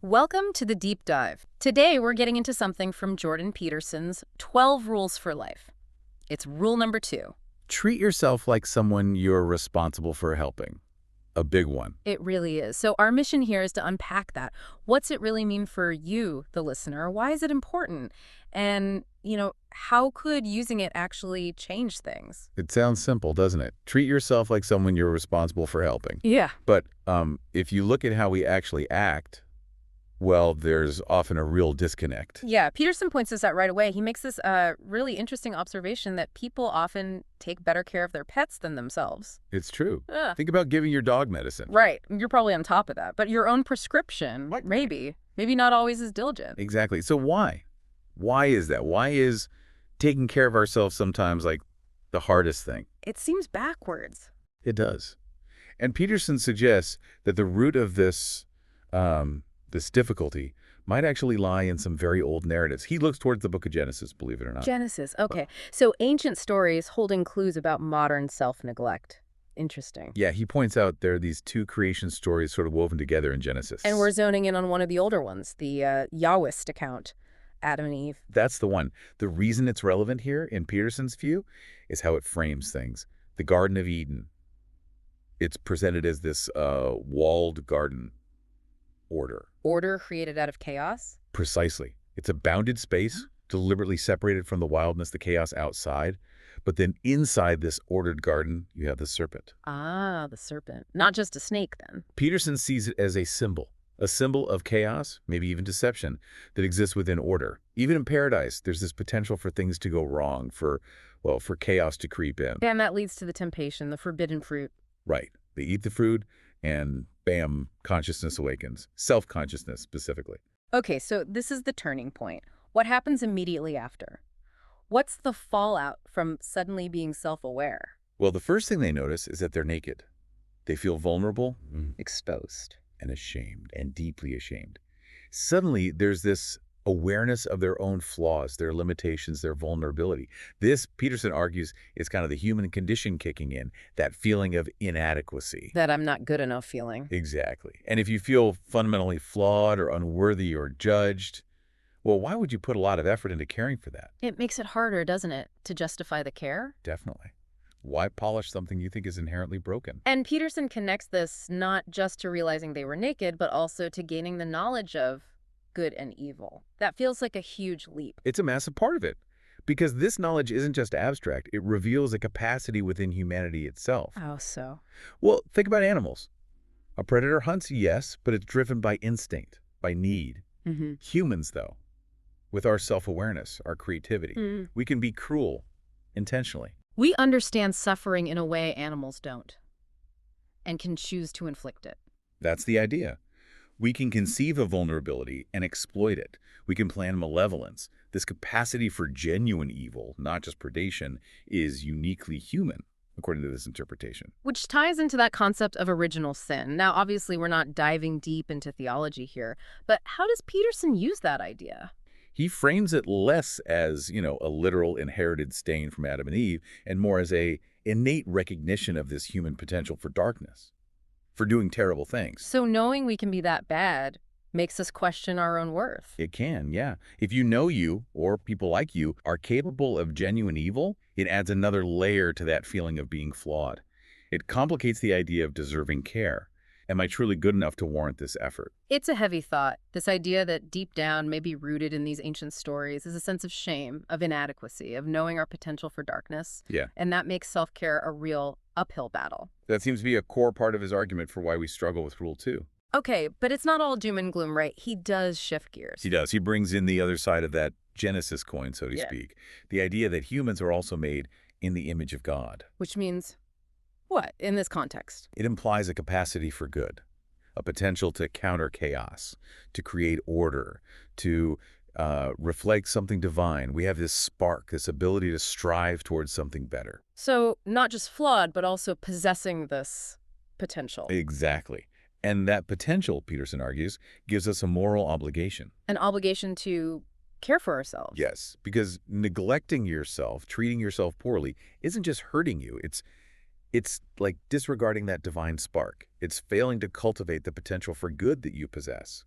Welcome to the Deep Dive. Today we're getting into something from Jordan Peterson's 12 Rules for Life. It's rule number 2. Treat yourself like someone you're responsible for helping. A big one. It really is. So our mission here is to unpack that. What's it really mean for you, the listener? Why is it important? And, how could using it actually change things? It sounds simple, doesn't it? Treat yourself like someone you're responsible for helping. Yeah. But if you look at how we actually act, well, there's often a real disconnect. Yeah, Peterson points this out right away. He makes this really interesting observation that people often take better care of their pets than themselves. It's true. Ugh. Think about giving your dog medicine. Right. You're probably on top of that. But your own prescription, maybe not always as diligent. Exactly. So why? Why is that? Why is taking care of ourselves sometimes like the hardest thing? It seems backwards. It does. And Peterson suggests that the root of this difficulty might actually lie in some very old narratives. He looks towards the book of Genesis, believe it or not. Genesis. Okay. So ancient stories holding clues about modern self-neglect. Interesting. Yeah, he points out there are these two creation stories sort of woven together in Genesis. And we're zoning in on one of the older ones, the Yahwist account, Adam and Eve. That's the one. The reason it's relevant here, in Peterson's view, is how it frames things. The Garden of Eden. It's presented as this walled garden order. Order created out of chaos? Precisely. It's a bounded space, deliberately separated from the wildness, the chaos outside. But then inside this ordered garden, you have the serpent. Ah, the serpent. Not just a snake, then. Peterson sees it as a symbol of chaos, maybe even deception, that exists within order. Even in paradise, there's this potential for things to go wrong, for chaos to creep in. And that leads to the temptation, the forbidden fruit. Right. They eat the fruit, and bam, consciousness awakens. Self-consciousness, specifically. Okay, so this is the turning point. What happens immediately after? What's the fallout from suddenly being self-aware? Well, the first thing they notice is that they're naked. They feel vulnerable, Exposed. and ashamed, and deeply ashamed. Suddenly, there's this awareness of their own flaws, their limitations, their vulnerability. This, Peterson argues, is kind of the human condition kicking in, that feeling of inadequacy. That I'm not good enough feeling. Exactly. And if you feel fundamentally flawed or unworthy or judged, well, why would you put a lot of effort into caring for that? It makes it harder, doesn't it, to justify the care? Definitely. Why polish something you think is inherently broken? And Peterson connects this not just to realizing they were naked, but also to gaining the knowledge of good and evil. That feels like a huge leap. It's a massive part of it, because this knowledge isn't just abstract. It reveals a capacity within humanity itself. How so? Well, think about animals. A predator hunts, yes, but it's driven by instinct, by need. Humans, though, with our self-awareness, our creativity, we can be cruel intentionally. We understand suffering in a way animals don't, and can choose to inflict it. That's the idea. We can conceive of vulnerability and exploit it. We can plan malevolence. This capacity for genuine evil, not just predation, is uniquely human, according to this interpretation. Which ties into that concept of original sin. Now, obviously, we're not diving deep into theology here, but how does Peterson use that idea? He frames it less as, a literal inherited stain from Adam and Eve, and more as a innate recognition of this human potential for darkness, for doing terrible things. So knowing we can be that bad makes us question our own worth. It can, yeah. If you know you, or people like you, are capable of genuine evil, it adds another layer to that feeling of being flawed. It complicates the idea of deserving care. Am I truly good enough to warrant this effort? It's a heavy thought, this idea that deep down, maybe rooted in these ancient stories, is a sense of shame, of inadequacy, of knowing our potential for darkness. Yeah. And that makes self-care a real uphill battle. That seems to be a core part of his argument for why we struggle with Rule 2. Okay, but it's not all doom and gloom, right? He does shift gears. He does. He brings in the other side of that Genesis coin, so to speak. The idea that humans are also made in the image of God. Which means what in this context? It implies a capacity for good, a potential to counter chaos, to create order, to reflect something divine. We have this spark, this ability to strive towards something better. So not just flawed, but also possessing this potential. Exactly. And that potential, Peterson argues, gives us a moral obligation. An obligation to care for ourselves. Yes, because neglecting yourself, treating yourself poorly, isn't just hurting you. It's like disregarding that divine spark. It's failing to cultivate the potential for good that you possess.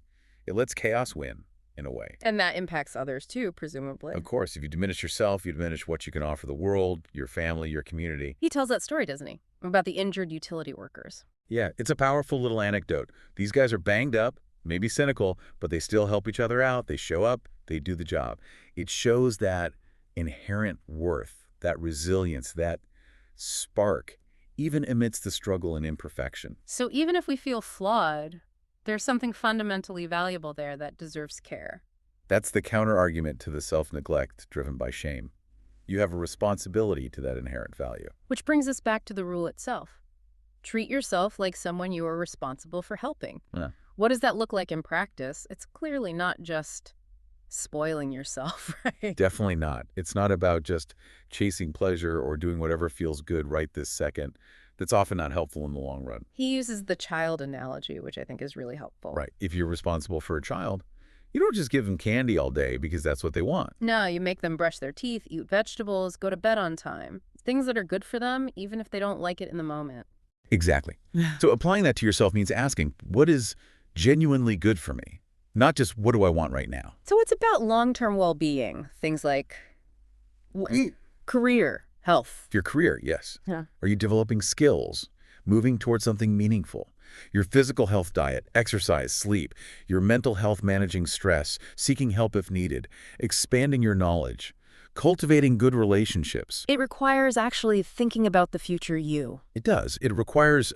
It lets chaos win, in a way. And that impacts others too, presumably. Of course, if you diminish yourself, you diminish what you can offer the world, your family, your community. He tells that story, doesn't he? About the injured utility workers. Yeah, it's a powerful little anecdote. These guys are banged up, maybe cynical, but they still help each other out. They show up, they do the job. It shows that inherent worth, that resilience, that spark, even amidst the struggle and imperfection. So even if we feel flawed, there's something fundamentally valuable there that deserves care. That's the counter-argument to the self-neglect driven by shame. You have a responsibility to that inherent value. Which brings us back to the rule itself. Treat yourself like someone you are responsible for helping. Yeah. What does that look like in practice? It's clearly not just spoiling yourself, right? Definitely not. It's not about just chasing pleasure or doing whatever feels good right this second. That's often not helpful in the long run. He uses the child analogy, which I think is really helpful. Right. If you're responsible for a child, you don't just give them candy all day because that's what they want. No, you make them brush their teeth, eat vegetables, go to bed on time. Things that are good for them, even if they don't like it in the moment. Exactly. So applying that to yourself means asking, what is genuinely good for me? Not just what do I want right now? So it's about long-term well-being. Things like career, health. Your career, yes. Yeah. Are you developing skills, moving towards something meaningful? Your physical health, diet, exercise, sleep, your mental health, managing stress, seeking help if needed, expanding your knowledge, cultivating good relationships. It requires actually thinking about the future you. It does. It requires,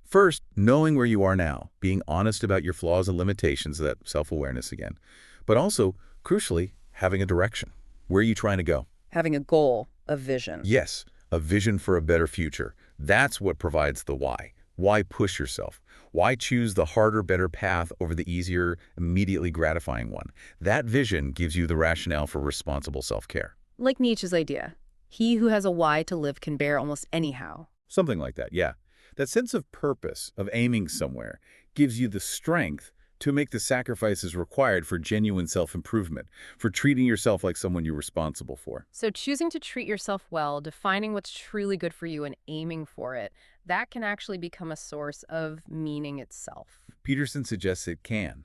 first, knowing where you are now, being honest about your flaws and limitations, that self-awareness again, but also, crucially, having a direction. Where are you trying to go? Having a goal, a vision. Yes, a vision for a better future. That's what provides the why. Why push yourself? Why choose the harder, better path over the easier, immediately gratifying one? That vision gives you the rationale for responsible self-care. Like Nietzsche's idea. He who has a why to live can bear almost anyhow. Something like that, yeah. That sense of purpose, of aiming somewhere, gives you the strength to make the sacrifices required for genuine self-improvement, for treating yourself like someone you're responsible for. So choosing to treat yourself well, defining what's truly good for you and aiming for it, that can actually become a source of meaning itself. Peterson suggests it can.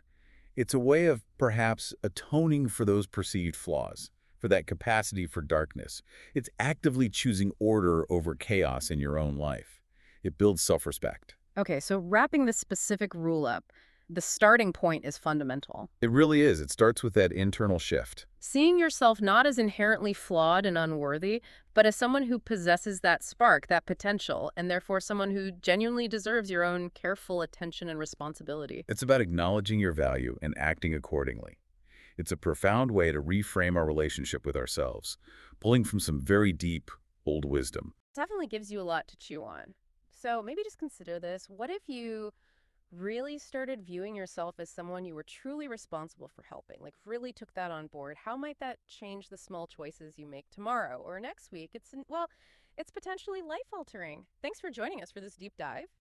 It's a way of perhaps atoning for those perceived flaws, for that capacity for darkness. It's actively choosing order over chaos in your own life. It builds self-respect. Okay, so wrapping this specific rule up, the starting point is fundamental. It really is. It starts with that internal shift. Seeing yourself not as inherently flawed and unworthy, but as someone who possesses that spark, that potential, and therefore someone who genuinely deserves your own careful attention and responsibility. It's about acknowledging your value and acting accordingly. It's a profound way to reframe our relationship with ourselves, pulling from some very deep, old wisdom. Definitely gives you a lot to chew on. So maybe just consider this. What if you really started viewing yourself as someone you were truly responsible for helping, like really took that on board? How might that change the small choices you make tomorrow or next week? Well, it's potentially life-altering. Thanks for joining us for this deep dive.